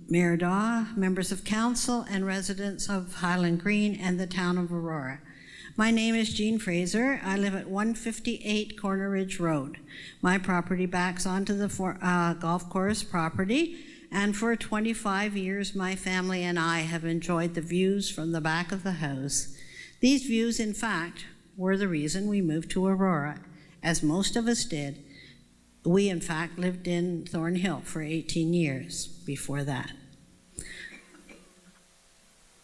Mayor Daw, members of council, and residents of Highland Green and the town of Aurora. My name is Jean Fraser. I live at 158 Corner Ridge Road. My property backs onto the golf course property, and for 25 years, my family and I have enjoyed the views from the back of the house. These views, in fact, were the reason we moved to Aurora, as most of us did. We, in fact, lived in Thornhill for 18 years before that.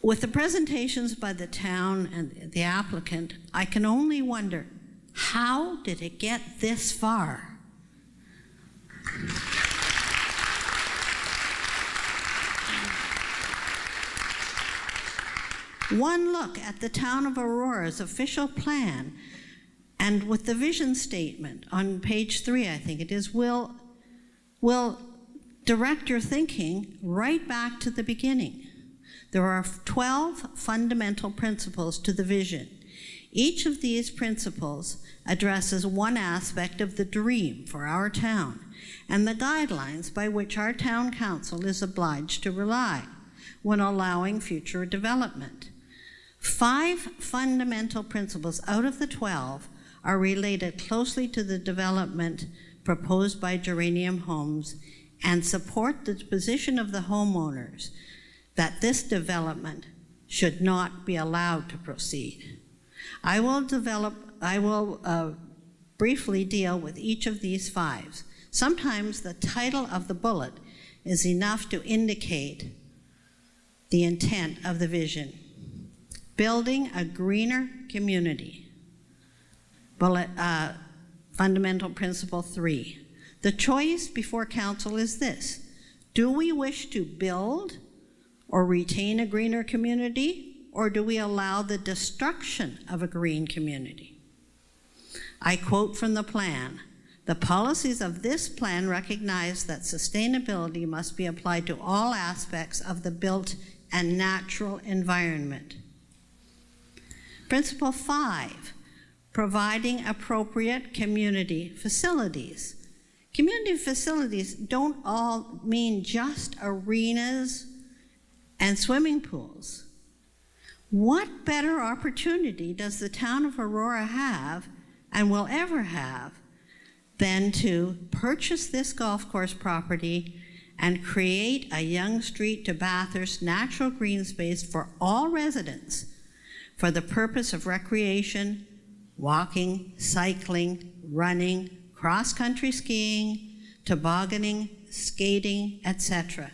With the presentations by the town and the applicant, I can only wonder, how did it get this far? One look at the town of Aurora's official plan, and with the vision statement on page 3, I think it is, will direct your thinking right back to the beginning. There are 12 fundamental principles to the vision. Each of these principles addresses one aspect of the dream for our town and the guidelines by which our town council is obliged to rely when allowing future development. 5 fundamental principles out of the 12 are related closely to the development proposed by Geranium Homes and support the position of the homeowners that this development should not be allowed to proceed. I will briefly deal with each of these 5. Sometimes the title of the bullet is enough to indicate the intent of the vision. Building a greener community. Fundamental principle 3. The choice before council is this: do we wish to build or retain a greener community, or do we allow the destruction of a green community? I quote from the plan: the policies of this plan recognize that sustainability must be applied to all aspects of the built and natural environment. Principle 5, providing appropriate community facilities. Community facilities don't all mean just arenas and swimming pools. What better opportunity does the town of Aurora have, and will ever have, than to purchase this golf course property and create a Yonge Street to Bathurst natural green space for all residents for the purpose of recreation, walking, cycling, running, cross-country skiing, tobogganing, skating, etc.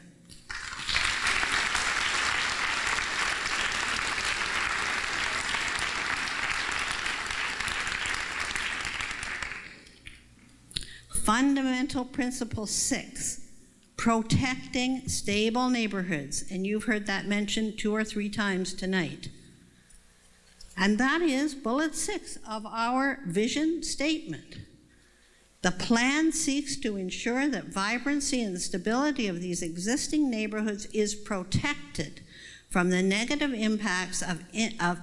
Fundamental principle 6, protecting stable neighborhoods. And you've heard that mentioned 2 or 3 times tonight. And that is bullet 6 of our vision statement. The plan seeks to ensure that vibrancy and the stability of these existing neighborhoods is protected from the negative impacts of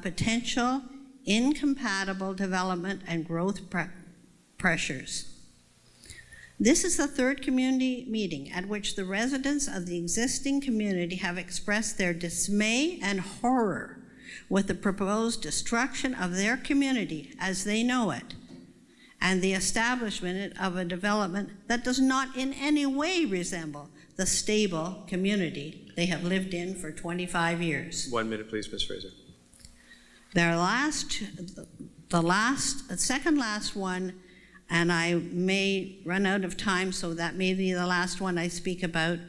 potential incompatible development and growth pressures. This is the 3rd community meeting at which the residents of the existing community have expressed their dismay and horror with the proposed destruction of their community as they know it, and the establishment of a development that does not in any way resemble the stable community they have lived in for 25 years. 1 minute, please, Ms. Fraser. The second last one, and I may run out of time, so that may be the last one I speak about,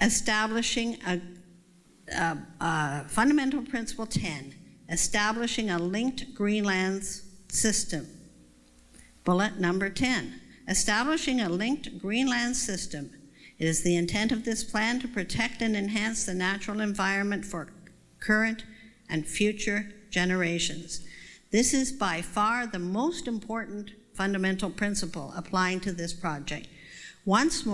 establishing fundamental principle 10, establishing a linked greenlands system. Bullet number 10, establishing a linked greenland system. It is the intent of this plan to protect and enhance the natural environment for current and future generations. This is by far the most important fundamental principle applying to this project. Once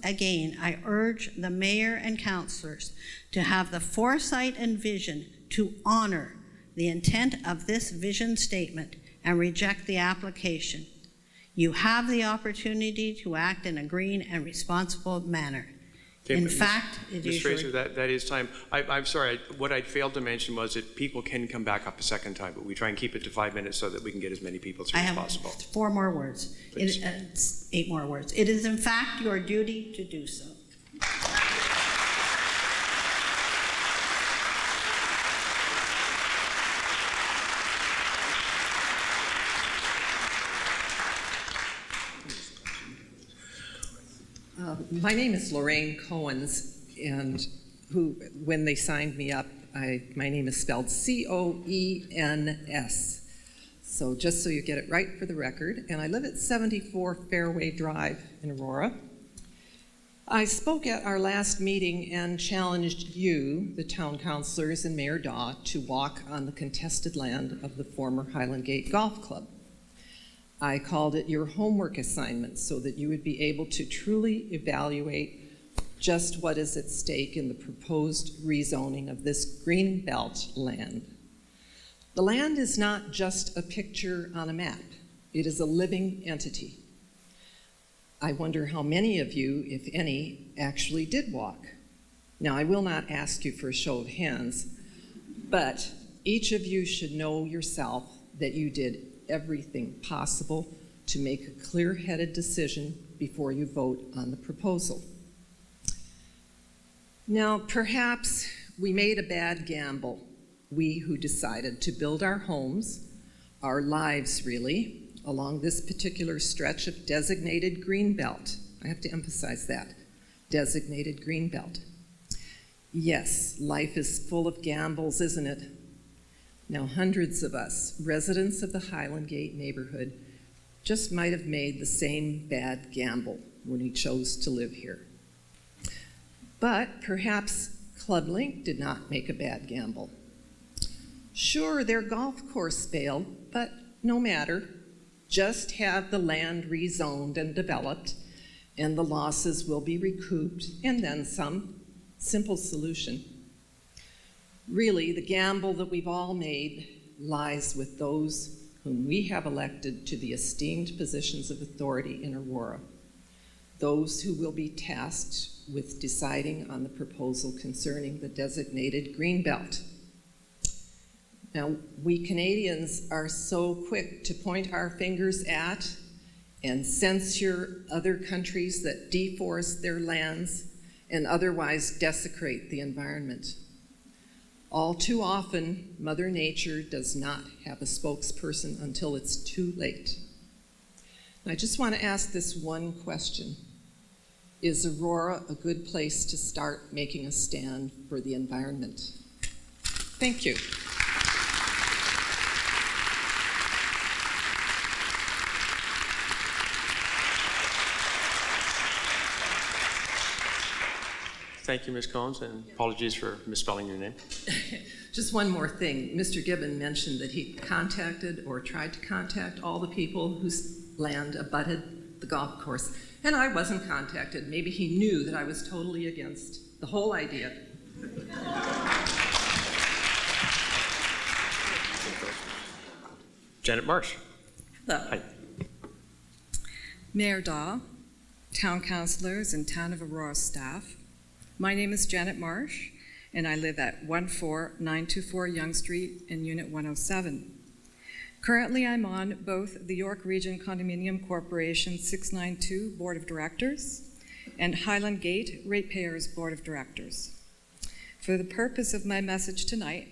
again, I urge the mayor and councillors to have the foresight and vision to honor the intent of this vision statement and reject the application. You have the opportunity to act in a green and responsible manner. Okay, In fact, it Ms. is Fraser, your... that is time. I'm sorry, what I failed to mention was that people can come back up a second time, but we try and keep it to 5 minutes so that we can get as many people through I as have possible. 4 more words. It's 8 more words. It is in fact your duty to do so. My name is Lorraine Cohens, and when they signed me up, my name is spelled C-O-E-N-S. So just so you get it right for the record, and I live at 74 Fairway Drive in Aurora. I spoke at our last meeting and challenged you, the town councilors and Mayor Daw, to walk on the contested land of the former Highland Gate Golf Club. I called it your homework assignment so that you would be able to truly evaluate just what is at stake in the proposed rezoning of this green belt land. The land is not just a picture on a map. It is a living entity. I wonder how many of you, if any, actually did walk. Now, I will not ask you for a show of hands, but each of you should know yourself that you did everything possible to make a clear-headed decision before you vote on the proposal. Now, perhaps we made a bad gamble, we who decided to build our homes, our lives really, along this particular stretch of designated greenbelt. I have to emphasize that, designated greenbelt. Yes, life is full of gambles, isn't it? Now, hundreds of us, residents of the Highland Gate neighborhood, just might have made the same bad gamble when we chose to live here. But perhaps ClubLink did not make a bad gamble. Sure, their golf course failed, but no matter. Just have the land rezoned and developed, and the losses will be recouped, and then some. Simple solution. Really, the gamble that we've all made lies with those whom we have elected to the esteemed positions of authority in Aurora, those who will be tasked with deciding on the proposal concerning the designated greenbelt. Now, we Canadians are so quick to point our fingers at and censure other countries that deforest their lands and otherwise desecrate the environment. All too often, Mother Nature does not have a spokesperson until it's too late. And I just want to ask this one question. Is Aurora a good place to start making a stand for the environment? Thank you. Thank you, Ms. Cohens, and apologies for misspelling your name. Just one more thing. Mr. Gibbon mentioned that he contacted or tried to contact all the people whose land abutted the golf course, and I wasn't contacted. Maybe he knew that I was totally against the whole idea. Janet Marsh. Hello. Hi. Mayor Daw, town councilors, and Town of Aurora staff. My name is Janet Marsh, and I live at 14924 Yonge Street in Unit 107. Currently, I'm on both the York Region Condominium Corporation 692 Board of Directors and Highland Gate Ratepayers Board of Directors. For the purpose of my message tonight,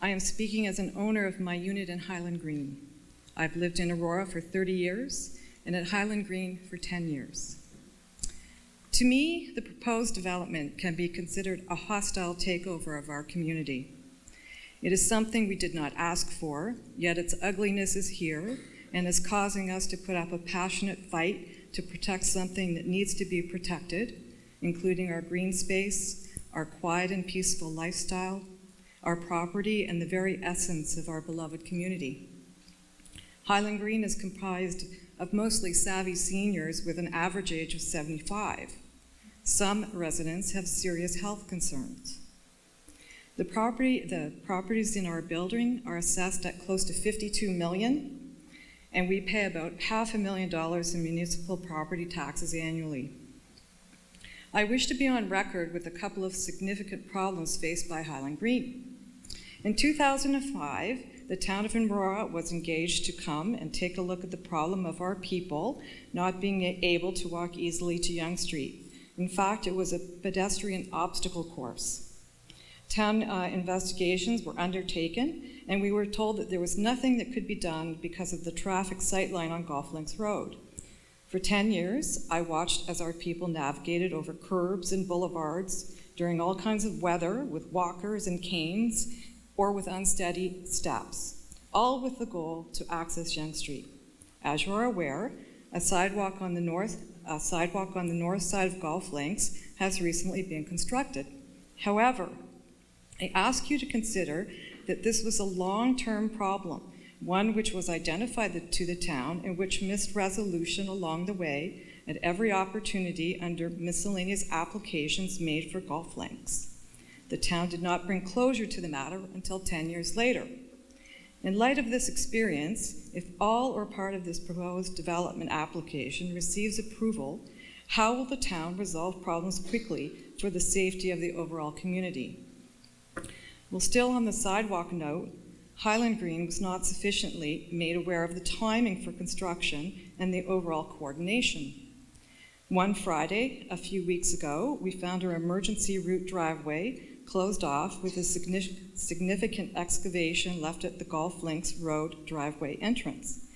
I am speaking as an owner of my unit in Highland Green. I've lived in Aurora for 30 years and at Highland Green for 10 years. To me, the proposed development can be considered a hostile takeover of our community. It is something we did not ask for, yet its ugliness is here and is causing us to put up a passionate fight to protect something that needs to be protected, including our green space, our quiet and peaceful lifestyle, our property, and the very essence of our beloved community. Highland Green is comprised of mostly savvy seniors with an average age of 75. Some residents have serious health concerns. The properties in our building are assessed at close to $52 million, and we pay about $500,000 in municipal property taxes annually. I wish to be on record with a couple of significant problems faced by Highland Green. In 2005, the town of Aurora was engaged to come and take a look at the problem of our people not being able to walk easily to Yonge Street. In fact, it was a pedestrian obstacle course. Town investigations were undertaken, and we were told that there was nothing that could be done because of the traffic sightline on Golf Links Road. For 10 years, I watched as our people navigated over curbs and boulevards during all kinds of weather with walkers and canes or with unsteady steps, all with the goal to access Yonge Street. As you are aware, a sidewalk on the north side of Golf Links has recently been constructed. However, I ask you to consider that this was a long-term problem, one which was identified to the town and which missed resolution along the way at every opportunity under miscellaneous applications made for Golf Links. The town did not bring closure to the matter until 10 years later. In light of this experience, if all or part of this proposed development application receives approval, how will the town resolve problems quickly for the safety of the overall community? Well, still on the sidewalk note, Highland Green was not sufficiently made aware of the timing for construction and the overall coordination. One Friday, a few weeks ago, we found our emergency route driveway closed off with a significant excavation left at the Golf Links Road driveway entrance.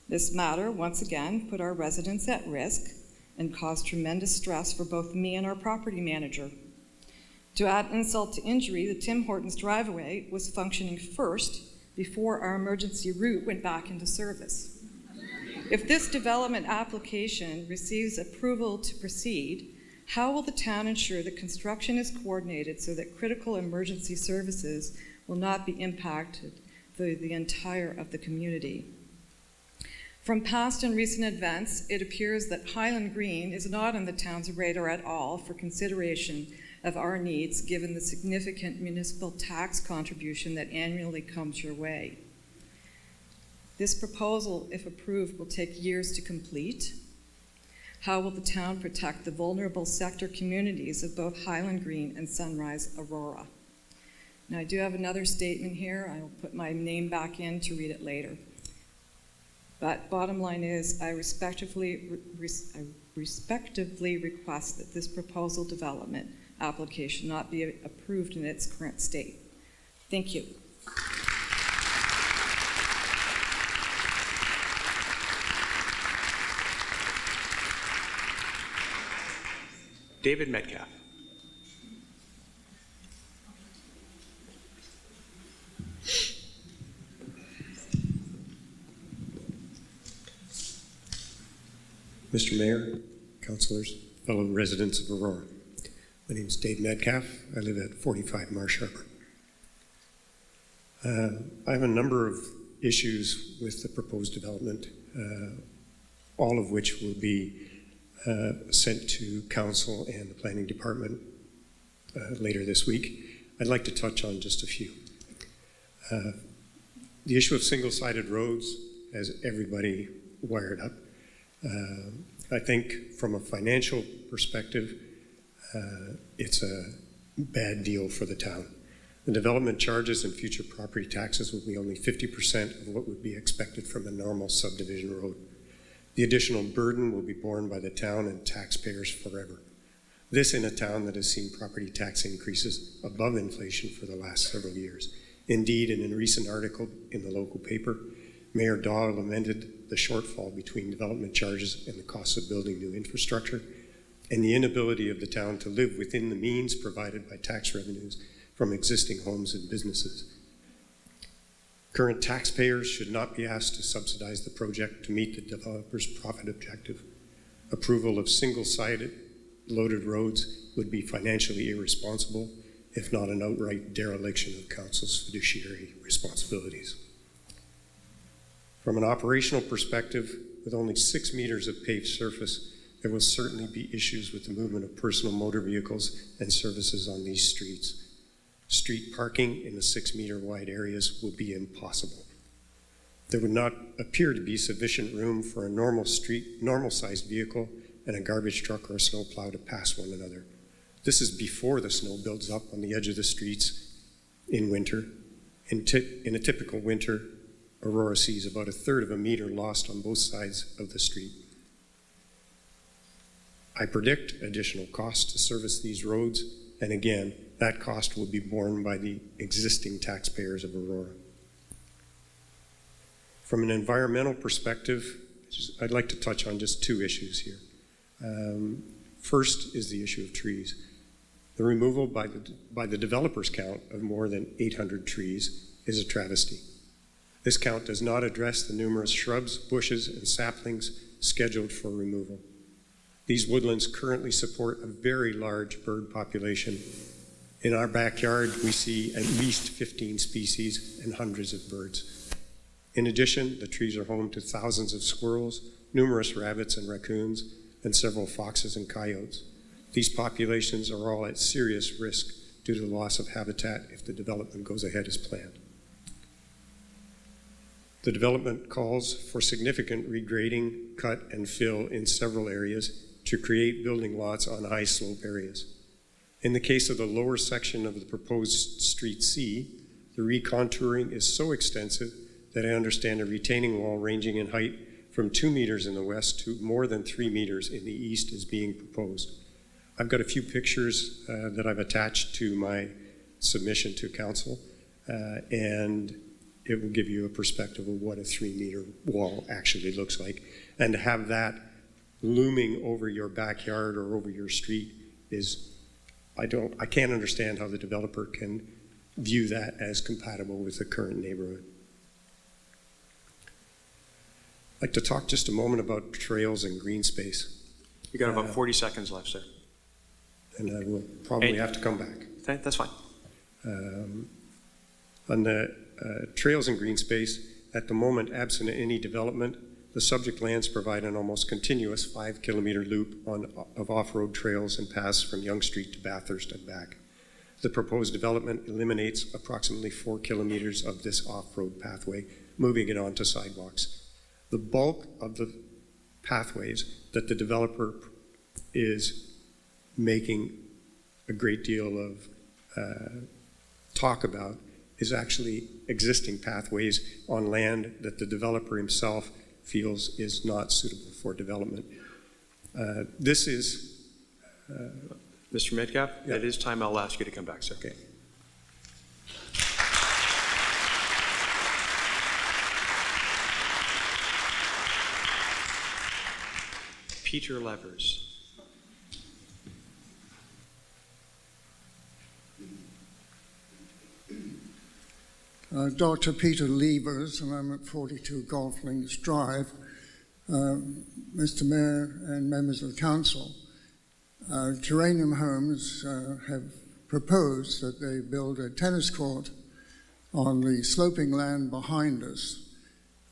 This matter, once again, put our residents at risk and caused tremendous stress for both me and our property manager. To add insult to injury, the Tim Hortons driveway was functioning first before our emergency route went back into service. If this development application receives approval to proceed, how will the town ensure that construction is coordinated so that critical emergency services will not be impacted for the entire of the community? From past and recent events, it appears that Highland Green is not on the town's radar at all for consideration of our needs, given the significant municipal tax contribution that annually comes your way. This proposal, if approved, will take years to complete. How will the town protect the vulnerable sector communities of both Highland Green and Sunrise Aurora? Now, I do have another statement here. I will put my name back in to read it later. But bottom line is, I respectively request that this proposal development application not be approved in its current state. Thank you. David Metcalf. Mr. Mayor, councilors, fellow residents of Aurora. My name is Dave Metcalf. I live at 45 Marsh Harbor. I have a number of issues with the proposed development, all of which will be sent to council and the planning department later this week. I'd like to touch on just a few. The issue of single-sided roads has everybody wired up. I think from a financial perspective, it's a bad deal for the town. The development charges and future property taxes will be only 50% of what would be expected from a normal subdivision road. The additional burden will be borne by the town and taxpayers forever. This in a town that has seen property tax increases above inflation for the last several years. Indeed, in a recent article in the local paper, Mayor Dahl lamented the shortfall between development charges and the cost of building new infrastructure, and the inability of the town to live within the means provided by tax revenues from existing homes and businesses. Current taxpayers should not be asked to subsidize the project to meet the developer's profit objective. Approval of single-sided loaded roads would be financially irresponsible, if not an outright dereliction of council's fiduciary responsibilities. From an operational perspective, with only 6 meters of paved surface, there will certainly be issues with the movement of personal motor vehicles and services on these streets. Street parking in the 6-meter wide areas will be impossible. There would not appear to be sufficient room for a normal sized vehicle and a garbage truck or a snow plow to pass one another. This is before the snow builds up on the edge of the streets in winter. In a typical winter, Aurora sees about 1/3 of a meter lost on both sides of the street. I predict additional costs to service these roads, and again, that cost will be borne by the existing taxpayers of Aurora. From an environmental perspective, I'd like to touch on just 2 issues here. First is the issue of trees. The removal by the developer's count of more than 800 trees is a travesty. This count does not address the numerous shrubs, bushes, and saplings scheduled for removal. These woodlands currently support a very large bird population. In our backyard, we see at least 15 species and hundreds of birds. In addition, the trees are home to thousands of squirrels, numerous rabbits and raccoons, and several foxes and coyotes. These populations are all at serious risk due to the loss of habitat if the development goes ahead as planned. The development calls for significant regrading, cut, and fill in several areas to create building lots on high slope areas. In the case of the lower section of the proposed Street C, the recontouring is so extensive that I understand a retaining wall ranging in height from 2 meters in the west to more than 3 meters in the east is being proposed. I've got a few pictures that I've attached to my submission to council, and it will give you a perspective of what a 3-meter wall actually looks like. And to have that looming over your backyard or over your street is, I can't understand how the developer can view that as compatible with the current neighborhood. I'd like to talk just a moment about trails and green space. You got about 40 seconds left, sir. And I will probably have to come back. That's fine. On the trails and green space, at the moment, absent any development, the subject lands provide an almost continuous 5-kilometer loop of off-road trails and paths from Yonge Street to Bathurst and back. The proposed development eliminates approximately 4 kilometers of this off-road pathway, moving it onto sidewalks. The bulk of the pathways that the developer is making a great deal of talk about is actually existing pathways on land that the developer himself feels is not suitable for development. This is... Mr. Metcalf, Yeah. It is time. I'll ask you to come back, sir. Okay. Peter Levers. Dr. Peter Levers, and I'm at 42 Golf Links Drive. Mr. Mayor and members of the council, Geranium Homes have proposed that they build a tennis court on the sloping land behind us.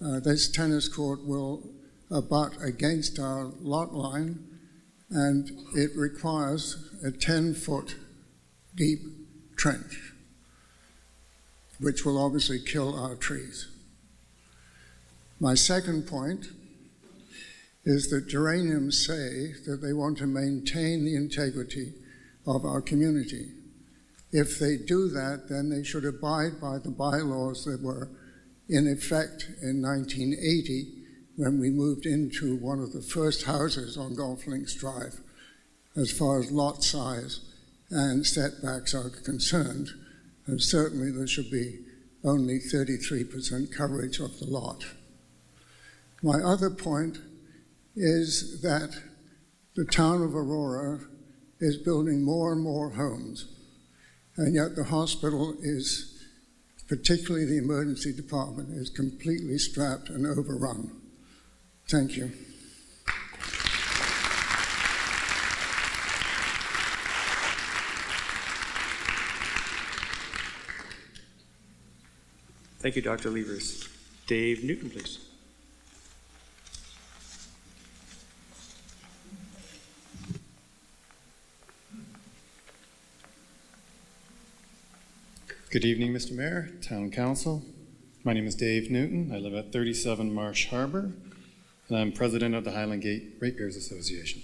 This tennis court will abut against our lot line, and it requires a 10-foot deep trench, which will obviously kill our trees. My second point is that geraniums say that they want to maintain the integrity of our community. If they do that, then they should abide by the bylaws that were in effect in 1980 when we moved into one of the first houses on Golf Links Drive as far as lot size and setbacks are concerned. And certainly there should be only 33% coverage of the lot. My other point is that the town of Aurora is building more and more homes, and yet the hospital is, particularly the emergency department, is completely strapped and overrun. Thank you. Thank you, Dr. Levers. Dave Newton, please. Good evening, Mr. Mayor, Town Council. My name is Dave Newton. I live at 37 Marsh Harbor, and I'm president of the Highland Gate Ratepayers Association.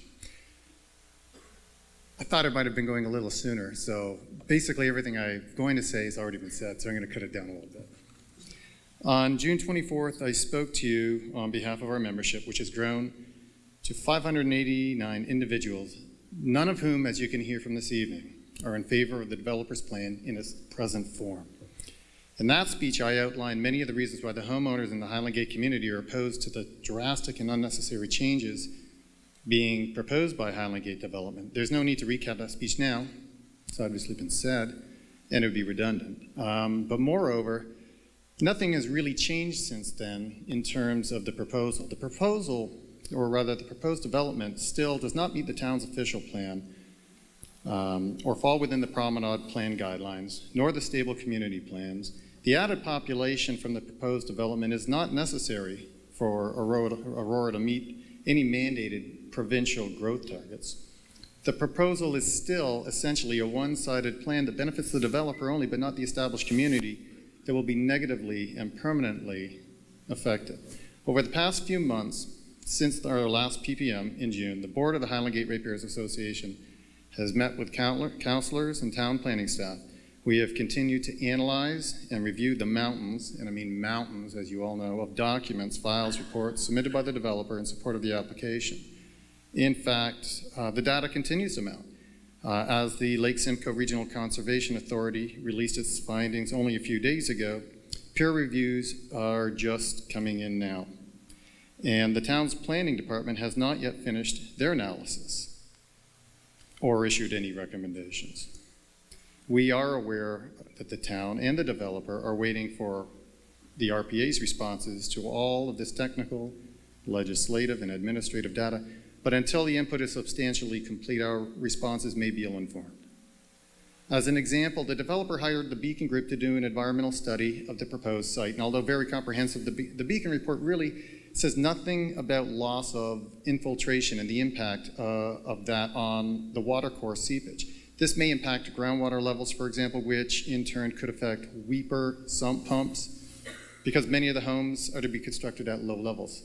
I thought it might have been going a little sooner, so basically everything I'm going to say has already been said, so I'm going to cut it down a little bit. On June 24th, I spoke to you on behalf of our membership, which has grown to 589 individuals, none of whom, as you can hear from this evening, are in favor of the developer's plan in its present form. In that speech, I outlined many of the reasons why the homeowners in the Highland Gate community are opposed to the drastic and unnecessary changes being proposed by Highland Gate Development. There's no need to recap that speech now. It's obviously been said, and it would be redundant. But moreover, nothing has really changed since then in terms of the proposal. The proposal, or rather the proposed development, still does not meet the town's official plan or fall within the promenade plan guidelines, nor the stable community plans. The added population from the proposed development is not necessary for Aurora to meet any mandated provincial growth targets. The proposal is still essentially a one-sided plan that benefits the developer only, but not the established community that will be negatively and permanently affected. Over the past few months, since our last PPM in June, the board of the Highland Gate Ratepayers Association has met with councillors and town planning staff. We have continued to analyze and review the mountains, and I mean mountains, as you all know, of documents, files, reports submitted by the developer in support of the application. In fact, the data continues to mount. As the Lake Simcoe Regional Conservation Authority released its findings only a few days ago, peer reviews are just coming in now. And the town's planning department has not yet finished their analysis or issued any recommendations. We are aware that the town and the developer are waiting for the RPA's responses to all of this technical, legislative, and administrative data, but until the input is substantially complete, our responses may be ill-informed. As an example, the developer hired the Beacon Group to do an environmental study of the proposed site, and although very comprehensive, the Beacon report really says nothing about loss of infiltration and the impact of that on the watercourse seepage. This may impact groundwater levels, for example, which in turn could affect weeper sump pumps, because many of the homes are to be constructed at low levels.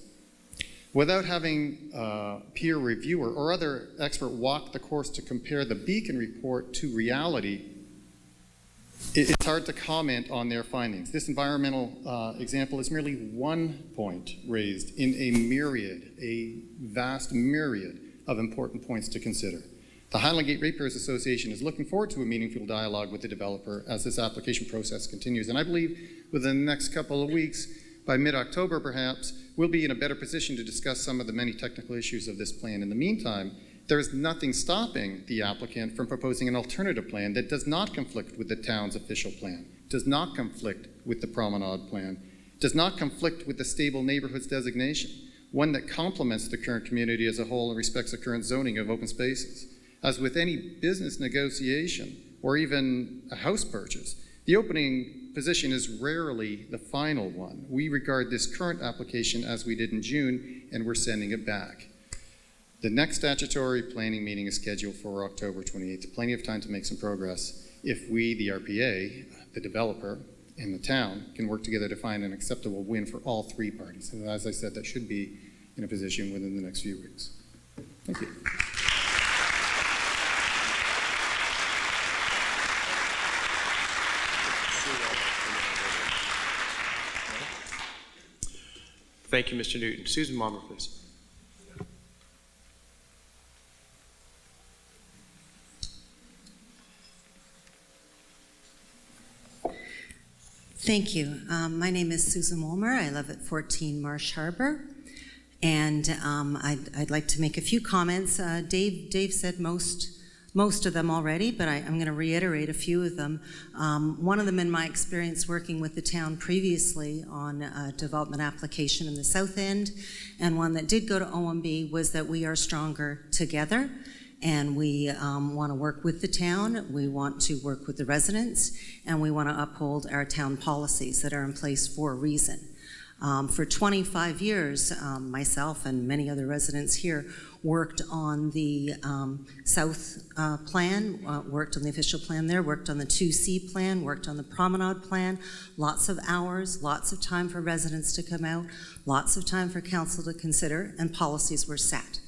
Without having a peer reviewer or other expert walk the course to compare the Beacon report to reality, it's hard to comment on their findings. This environmental example is merely one point raised in a vast myriad of important points to consider. The Highland Gate Ratepayers Association is looking forward to a meaningful dialogue with the developer as this application process continues. And I believe within the next couple of weeks, by mid-October perhaps, we'll be in a better position to discuss some of the many technical issues of this plan. In the meantime, there is nothing stopping the applicant from proposing an alternative plan that does not conflict with the town's official plan, does not conflict with the promenade plan, does not conflict with the stable neighborhoods designation, one that complements the current community as a whole and respects the current zoning of open spaces. As with any business negotiation or even a house purchase, the opening position is rarely the final one. We regard this current application as we did in June, and we're sending it back. The next statutory planning meeting is scheduled for October 28th. Plenty of time to make some progress if we, the RPA, the developer, and the town can work together to find an acceptable win for all three parties. And as I said, that should be in a position within the next few weeks. Thank you. Thank you, Mr. Newton. Susan Mommer, please. Thank you. My name is Susan Wolmer. I live at 14 Marsh Harbor, and I'd like to make a few comments. Dave said most of them already, but I'm going to reiterate a few of them. One of them, in my experience working with the town previously on a development application in the south end, and one that did go to OMB, was that we are stronger together. And we want to work with the town, we want to work with the residents, and we want to uphold our town policies that are in place for a reason. For 25 years, myself and many other residents here worked on the South plan, worked on the official plan there, worked on the 2C plan, worked on the Promenade plan. Lots of hours, lots of time for residents to come out, lots of time for council to consider, and policies were set.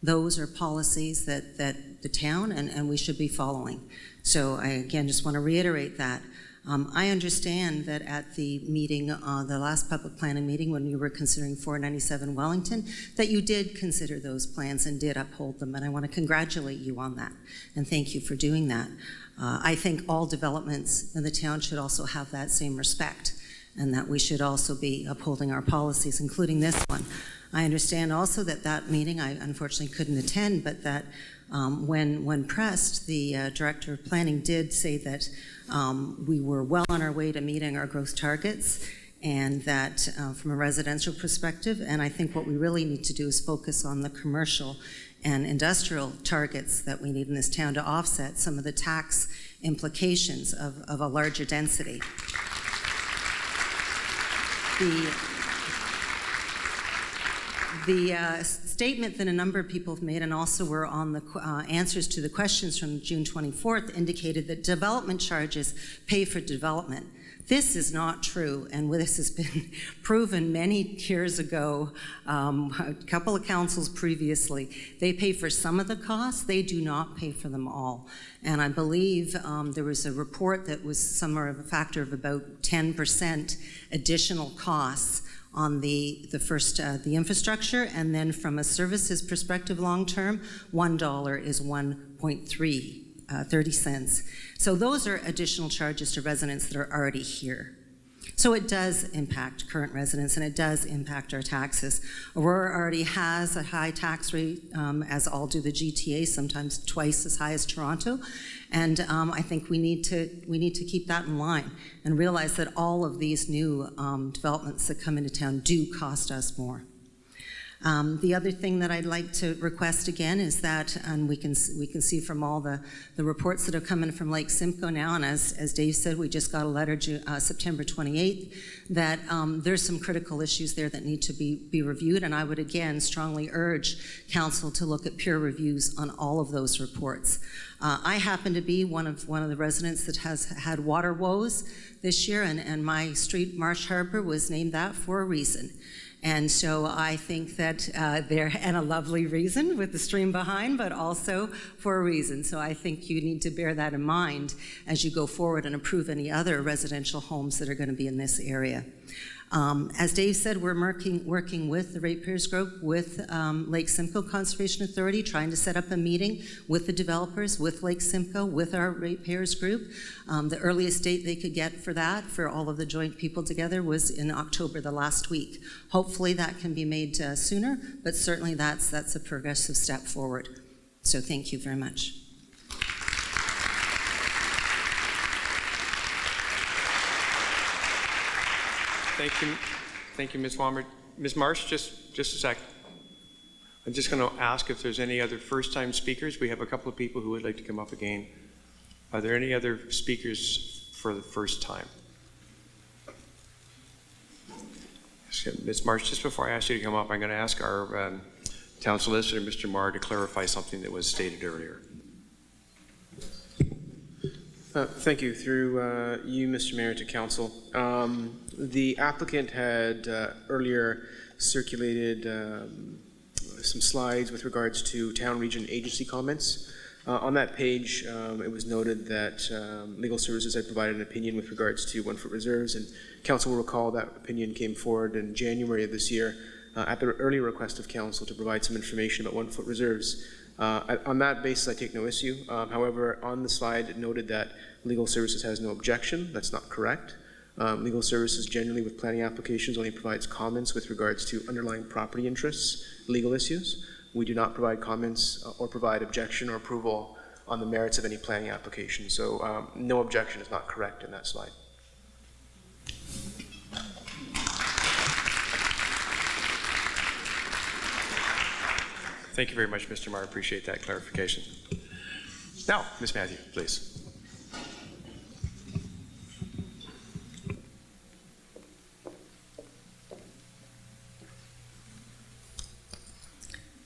those are policies that the town and we should be following. So I, again, just want to reiterate that. I understand that at the meeting, the last public planning meeting, when you were considering 497 Wellington, that you did consider those plans and did uphold them, and I want to congratulate you on that, and thank you for doing that. I think all developments in the town should also have that same respect, and that we should also be upholding our policies, including this one. I understand also that that meeting, I unfortunately couldn't attend, but that when pressed, the Director of Planning did say that we were well on our way to meeting our growth targets, and that from a residential perspective, and I think what we really need to do is focus on the commercial and industrial targets that we need in this town to offset some of the tax implications of a larger density. The statement that a number of people have made, and also were on the answers to the questions from June 24th, indicated that development charges pay for development. This is not true, and this has been proven many years ago, a couple of councils previously. They pay for some of the costs, they do not pay for them all. And I believe there was a report that was somewhere of a factor of about 10% additional costs on the infrastructure, and then from a services perspective long-term, $1 is 1.30 cents. So those are additional charges to residents that are already here. So it does impact current residents, and it does impact our taxes. Aurora already has a high tax rate, as all do the GTA, sometimes twice as high as Toronto. And I think we need to keep that in line and realize that all of these new developments that come into town do cost us more. The other thing that I'd like to request again is that, and we can see from all the reports that have come in from Lake Simcoe now, and as Dave said, we just got a letter September 28th, that there's some critical issues there that need to be reviewed, and I would again strongly urge council to look at peer reviews on all of those reports. I happen to be one of the residents that has had water woes this year, and my street, Marsh Harbor, was named that for a reason. And so I think that and a lovely reason with the stream behind, but also for a reason. So I think you need to bear that in mind as you go forward and approve any other residential homes that are going to be in this area. As Dave said, we're working with the ratepayers group, with Lake Simcoe Conservation Authority, trying to set up a meeting with the developers, with Lake Simcoe, with our ratepayers group. The earliest date they could get for that, for all of the joint people together, was in October, the last week. Hopefully that can be made sooner, but certainly that's a progressive step forward. So thank you very much. Thank you, Ms. Walmer. Ms. Marsh, just a sec. I'm just going to ask if there's any other first-time speakers. We have a couple of people who would like to come up again. Are there any other speakers for the first time? Ms. Marsh, just before I ask you to come up, I'm going to ask our town solicitor, Mr. Marr, to clarify something that was stated earlier. Thank you. Through you, Mr. Mayor, to council. The applicant had earlier circulated some slides with regards to town region agency comments. On that page, it was noted that legal services had provided an opinion with regards to 1-foot reserves, and council will recall that opinion came forward in January of this year at the early request of council to provide some information about 1-foot reserves. On that basis, I take no issue. However, on the slide, it noted that legal services has no objection. That's not correct. Legal services generally with planning applications only provides comments with regards to underlying property interests, legal issues. We do not provide comments or provide objection or approval on the merits of any planning application. So no objection is not correct in that slide. Thank you very much, Mr. Marr. I appreciate that clarification. Now, Ms. Matthew, please.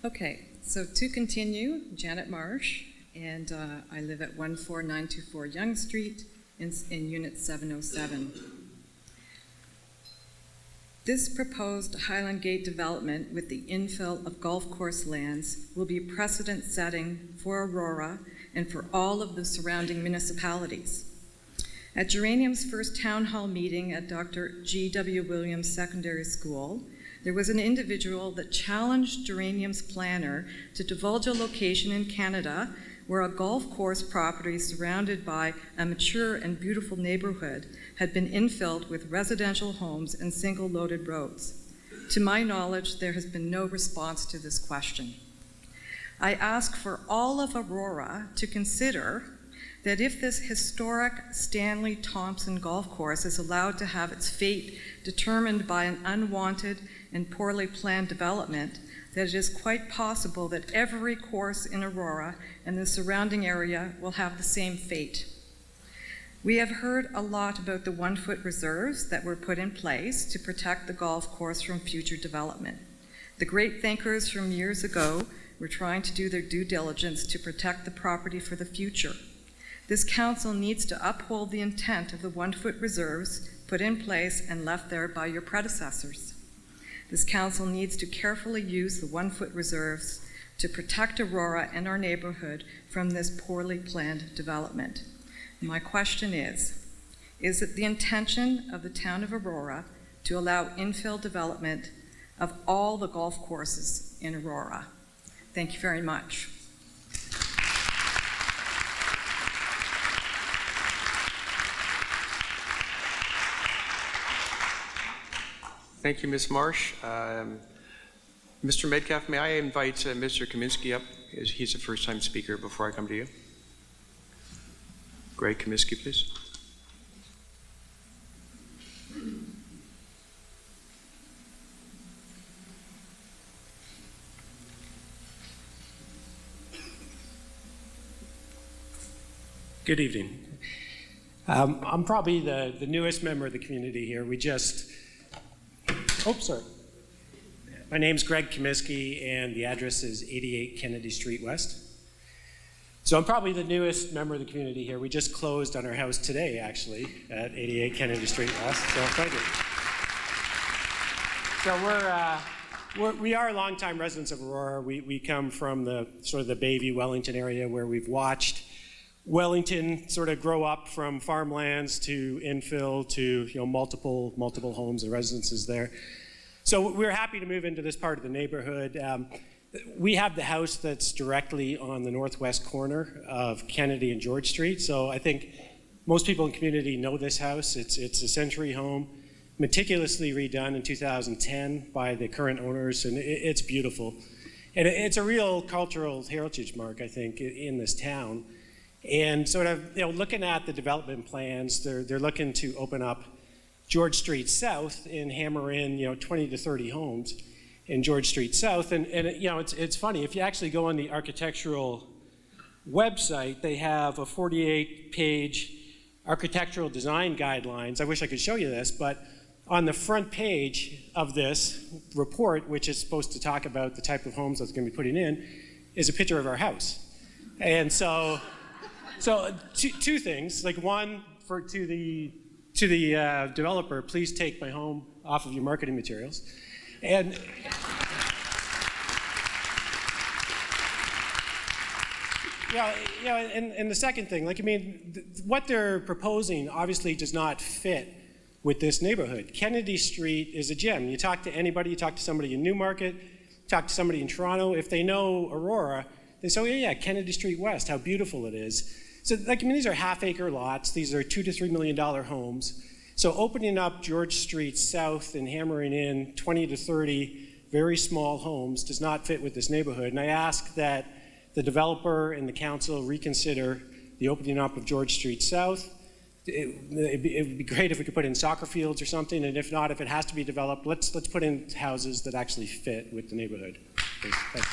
Okay, so to continue, Janet Marsh, and I live at 14924 Yonge Street in Unit 707. This proposed Highland Gate development with the infill of golf course lands will be precedent-setting for Aurora and for all of the surrounding municipalities. At Geranium's first town hall meeting at Dr. G.W. Williams Secondary School, there was an individual that challenged Geranium's planner to divulge a location in Canada where a golf course property surrounded by a mature and beautiful neighborhood had been infilled with residential homes and single-loaded roads. To my knowledge, there has been no response to this question. I ask for all of Aurora to consider that if this historic Stanley Thompson golf course is allowed to have its fate determined by an unwanted and poorly planned development, that it is quite possible that every course in Aurora and the surrounding area will have the same fate. We have heard a lot about the 1-foot reserves that were put in place to protect the golf course from future development. The great thinkers from years ago were trying to do their due diligence to protect the property for the future. This council needs to uphold the intent of the 1-foot reserves put in place and left there by your predecessors. This council needs to carefully use the 1-foot reserves to protect Aurora and our neighborhood from this poorly planned development. My question is it the intention of the town of Aurora to allow infill development of all the golf courses in Aurora? Thank you very much. Thank you, Ms. Marsh. Mr. Metcalf, may I invite Mr. Kaminsky up? He's a first-time speaker before I come to you. Greg Kaminsky, please. Good evening. I'm probably the newest member of the community here. My name's Greg Kaminsky, and the address is 88 Kennedy Street West. So I'm probably the newest member of the community here. We just closed on our house today, actually, at 88 Kennedy Street West, so thank you. So we are longtime residents of Aurora. We come from the sort of the Bayview, Wellington area where we've watched Wellington sort of grow up from farmlands to infill to multiple homes and residences there. So we're happy to move into this part of the neighborhood. We have the house that's directly on the northwest corner of Kennedy and George Street. So I think most people in the community know this house. It's a century home, meticulously redone in 2010 by the current owners, and it's beautiful. And it's a real cultural heritage mark, I think, in this town. And sort of, looking at the development plans, they're looking to open up George Street South and hammer in, 20 to 30 homes in George Street South. And it's funny, if you actually go on the architectural website, they have a 48-page architectural design guidelines. I wish I could show you this, but on the front page of this report, which is supposed to talk about the type of homes that's going to be putting in, is a picture of our house. And so two things, like one, to the developer, please take my home off of your marketing materials. And and the second thing, what they're proposing obviously does not fit with this neighborhood. Kennedy Street is a gem. You talk to anybody, you talk to somebody in Newmarket, talk to somebody in Toronto, if they know Aurora, they say, oh yeah, Kennedy Street West, how beautiful it is. So these are half-acre lots. These are $2 to $3 million homes. So opening up George Street South and hammering in 20 to 30 very small homes does not fit with this neighborhood. And I ask that the developer and the council reconsider the opening up of George Street South. It would be great if we could put in soccer fields or something, and if not, if it has to be developed, let's put in houses that actually fit with the neighborhood. Thanks.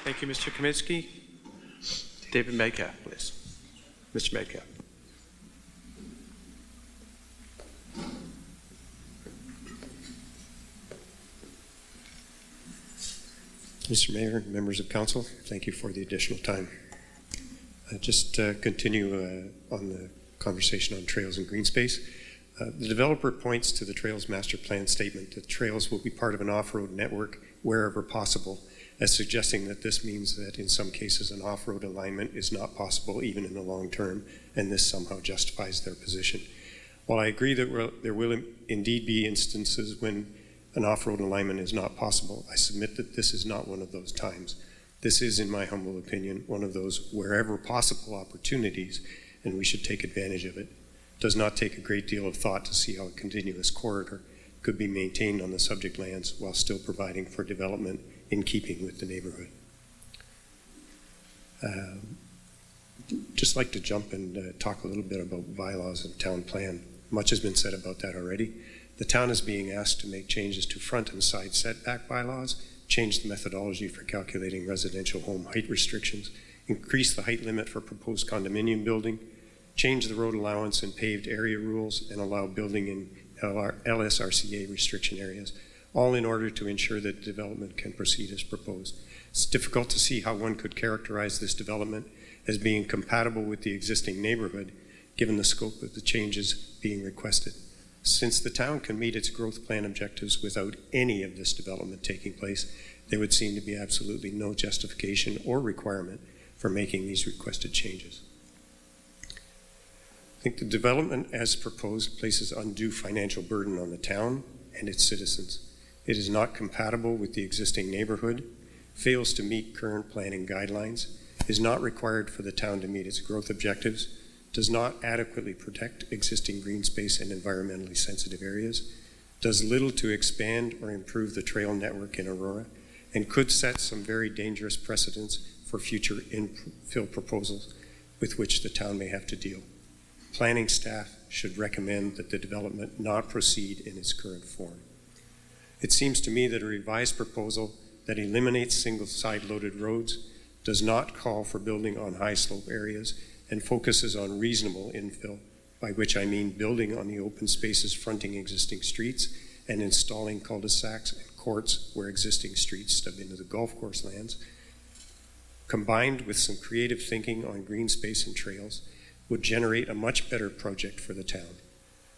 Thank you, Mr. Kaminsky. David Metcalf, please. Mr. Metcalf. Mr. Mayor, members of council, thank you for the additional time. Just continue on the conversation on trails and green space. The developer points to the Trails Master Plan statement that trails will be part of an off-road network wherever possible, as suggesting that this means that in some cases an off-road alignment is not possible even in the long term, and this somehow justifies their position. While I agree that there will indeed be instances when an off-road alignment is not possible, I submit that this is not one of those times. This is, in my humble opinion, one of those wherever possible opportunities, and we should take advantage of it. It does not take a great deal of thought to see how a continuous corridor could be maintained on the subject lands while still providing for development in keeping with the neighborhood. Just like to jump and talk a little bit about bylaws and town plan. Much has been said about that already. The town is being asked to make changes to front and side setback bylaws, change the methodology for calculating residential home height restrictions, increase the height limit for proposed condominium building, change the road allowance and paved area rules, and allow building in LSRCA restriction areas, all in order to ensure that development can proceed as proposed. It's difficult to see how one could characterize this development as being compatible with the existing neighborhood, given the scope of the changes being requested. Since the town can meet its growth plan objectives without any of this development taking place, there would seem to be absolutely no justification or requirement for making these requested changes. I think the development as proposed places undue financial burden on the town and its citizens. It is not compatible with the existing neighborhood, fails to meet current planning guidelines, is not required for the town to meet its growth objectives, does not adequately protect existing green space and environmentally sensitive areas, does little to expand or improve the trail network in Aurora, and could set some very dangerous precedents for future infill proposals with which the town may have to deal. Planning staff should recommend that the development not proceed in its current form. It seems to me that a revised proposal that eliminates single side loaded roads, does not call for building on high slope areas, and focuses on reasonable infill, by which I mean building on the open spaces fronting existing streets and installing cul-de-sacs and courts where existing streets stub into the golf course lands, combined with some creative thinking on green space and trails, would generate a much better project for the town.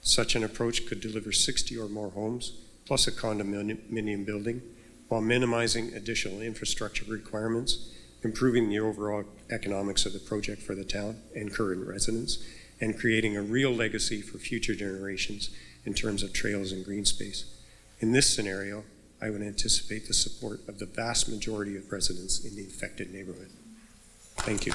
Such an approach could deliver 60 or more homes, plus a condominium building, while minimizing additional infrastructure requirements, improving the overall economics of the project for the town and current residents, and creating a real legacy for future generations in terms of trails and green space. In this scenario, I would anticipate the support of the vast majority of residents in the affected neighborhood. Thank you.